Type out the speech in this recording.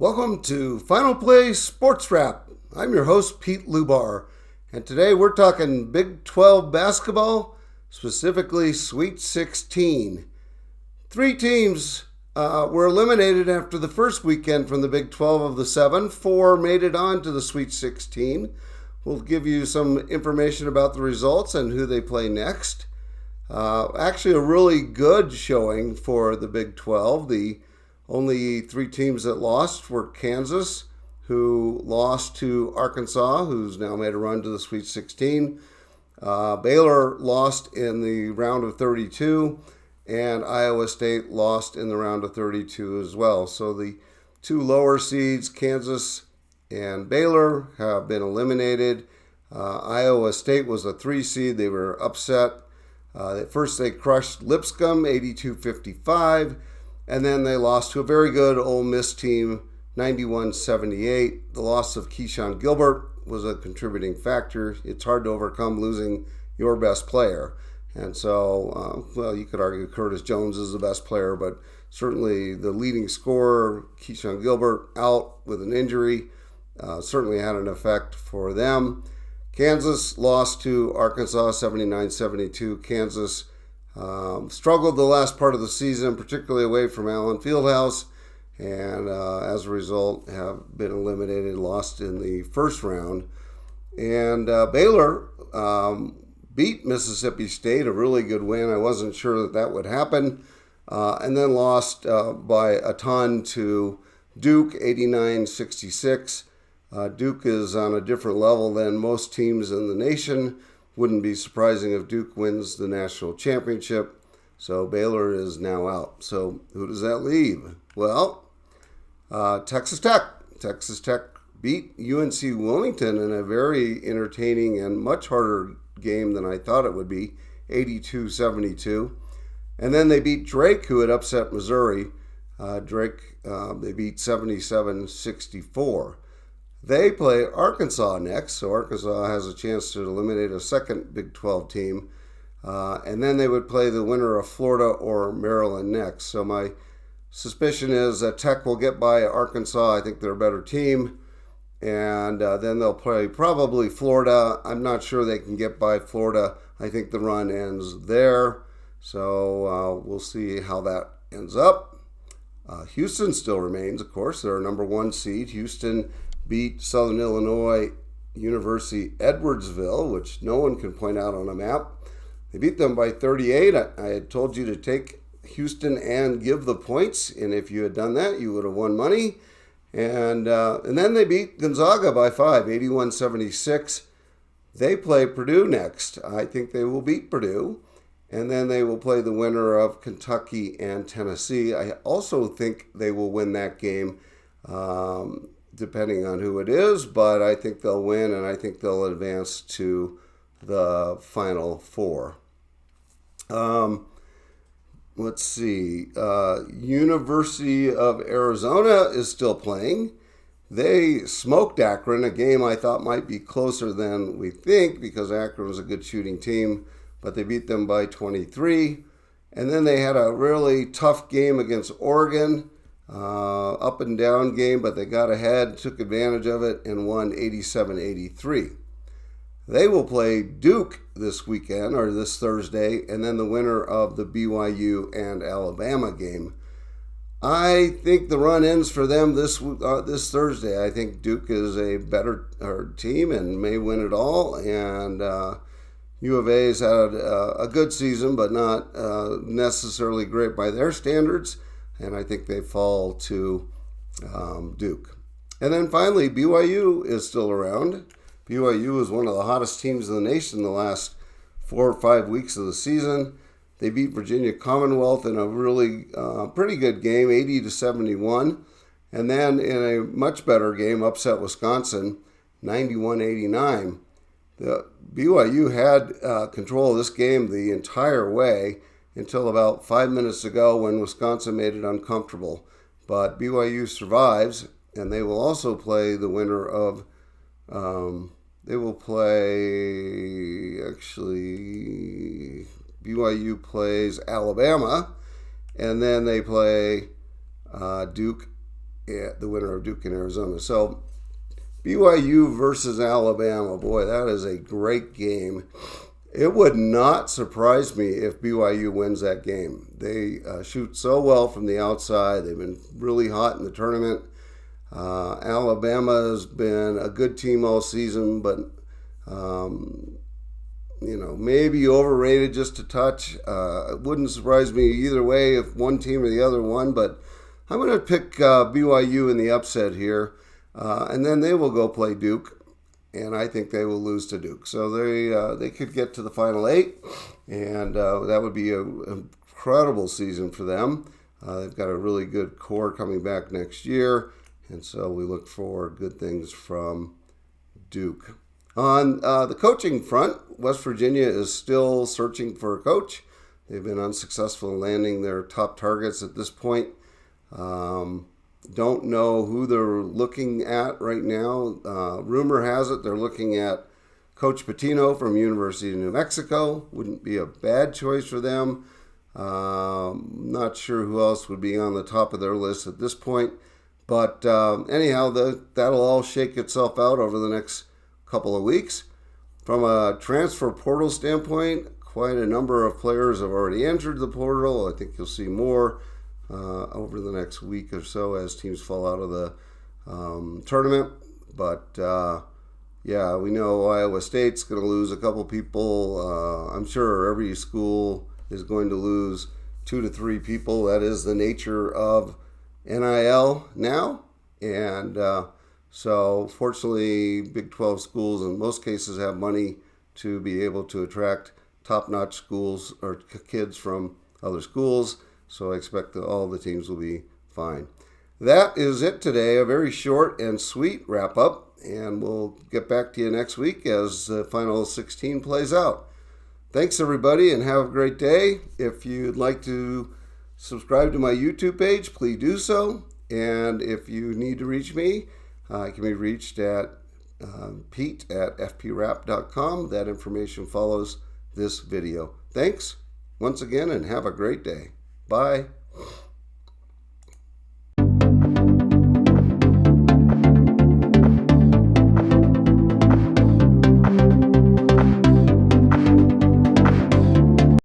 Welcome to Final Play Sports Wrap. I'm your host, Pete Lubar, and today we're talking Big 12 basketball, specifically Sweet 16. Three teams were eliminated after the first weekend from the Big 12 of the seven. Four made it on to the Sweet 16. We'll give you some information about the results and who they play next. Actually, a really good showing for the Big 12. The only three teams that lost were Kansas, who lost to Arkansas, who's now made a run to the Sweet 16. Baylor lost in the round of 32, and Iowa State lost in the round of 32 as well. So the two lower seeds, Kansas and Baylor, have been eliminated. Iowa State was a 3 seed. They were upset. At first they crushed Lipscomb 82-55. And then they lost to a very good Ole Miss team, 91-78. The loss of Keyshawn Gilbert was a contributing factor. It's hard to overcome losing your best player. And so, you could argue Curtis Jones is the best player, but certainly the leading scorer, Keyshawn Gilbert, out with an injury, certainly had an effect for them. Kansas lost to Arkansas 79-72. Kansas struggled the last part of the season, particularly away from Allen Fieldhouse, and as a result have been eliminated, lost in the first round. And Baylor beat Mississippi State, a really good win. I wasn't sure that would happen. And then lost by a ton to Duke, 89-66. Duke is on a different level than most teams in the nation. Wouldn't be surprising if Duke wins the national championship. So Baylor is now out. So who does that leave? Well, Texas Tech. Texas Tech beat UNC Wilmington in a very entertaining and much harder game than I thought it would be, 82-72. And then they beat Drake, who had upset Missouri. Drake, they beat 77-64. They play Arkansas next, so Arkansas has a chance to eliminate a second Big 12 team. And then they would play the winner of Florida or Maryland next. So my suspicion is that Tech will get by Arkansas. I think they're a better team. And then they'll play probably Florida. I'm not sure they can get by Florida. I think the run ends there. So we'll see how that ends up. Houston still remains, of course. They're a number 1 seed. Houston beat Southern Illinois University Edwardsville, which no one can point out on a map. They beat them by 38. I had told you to take Houston and give the points, and if you had done that, you would have won money. And then they beat Gonzaga by 5, 81-76. They play Purdue next. I think they will beat Purdue. And then they will play the winner of Kentucky and Tennessee. I also think they will win that game, depending on who it is, but I think they'll win, and I think they'll advance to the Final Four. Let's see. University of Arizona is still playing. They smoked Akron, a game I thought might be closer than we think because Akron was a good shooting team, but they beat them by 23. And then they had a really tough game against Oregon. Up and down game, but they got ahead, took advantage of it, and won 87-83. They will play Duke this weekend, or this Thursday, and then the winner of the BYU and Alabama game. I think the run ends for them this Thursday. I think Duke is a better team and may win it all, and U of A's had a good season, but not necessarily great by their standards. And I think they fall to Duke. And then finally, BYU is still around. BYU is one of the hottest teams in the nation the last 4 or 5 weeks of the season. They beat Virginia Commonwealth in a really pretty good game, 80-71. And then in a much better game, upset Wisconsin, 91-89. The BYU had control of this game the entire way until about 5 minutes ago when Wisconsin made it uncomfortable. But BYU survives, and they will also play the winner of, BYU plays Alabama, and then they play Duke the winner of Duke and Arizona. So BYU versus Alabama, boy, that is a great game. It would not surprise me if BYU wins that game. They shoot so well from the outside. They've been really hot in the tournament. Alabama has been a good team all season, but maybe overrated just a touch. It wouldn't surprise me either way if one team or the other won, but I'm going to pick BYU in the upset here, and then they will go play Duke, and I think they will lose to Duke. So they could get to the Final Eight, and that would be an incredible season for them. They've got a really good core coming back next year, and so we look for good things from Duke. On the coaching front, West Virginia is still searching for a coach. They've been unsuccessful in landing their top targets at this point. Don't know who they're looking at right now. Rumor has it they're looking at Coach Pitino from University of New Mexico. Wouldn't be a bad choice for them. Not sure who else would be on the top of their list at this point. But anyhow, that'll all shake itself out over the next couple of weeks. From a transfer portal standpoint, quite a number of players have already entered the portal. I think you'll see more over the next week or so as teams fall out of the tournament. But we know Iowa State's going to lose a couple people. I'm sure every school is going to lose 2 to 3 people. That is the nature of NIL now. And so fortunately, Big 12 schools in most cases have money to be able to attract top-notch schools or kids from other schools. So I expect that all the teams will be fine. That is it today. A very short and sweet wrap-up. And we'll get back to you next week as the Final 16 plays out. Thanks, everybody, and have a great day. If you'd like to subscribe to my YouTube page, please do so. And if you need to reach me, I can be reached at pete@fpwrap.com. That information follows this video. Thanks once again, and have a great day. Bye.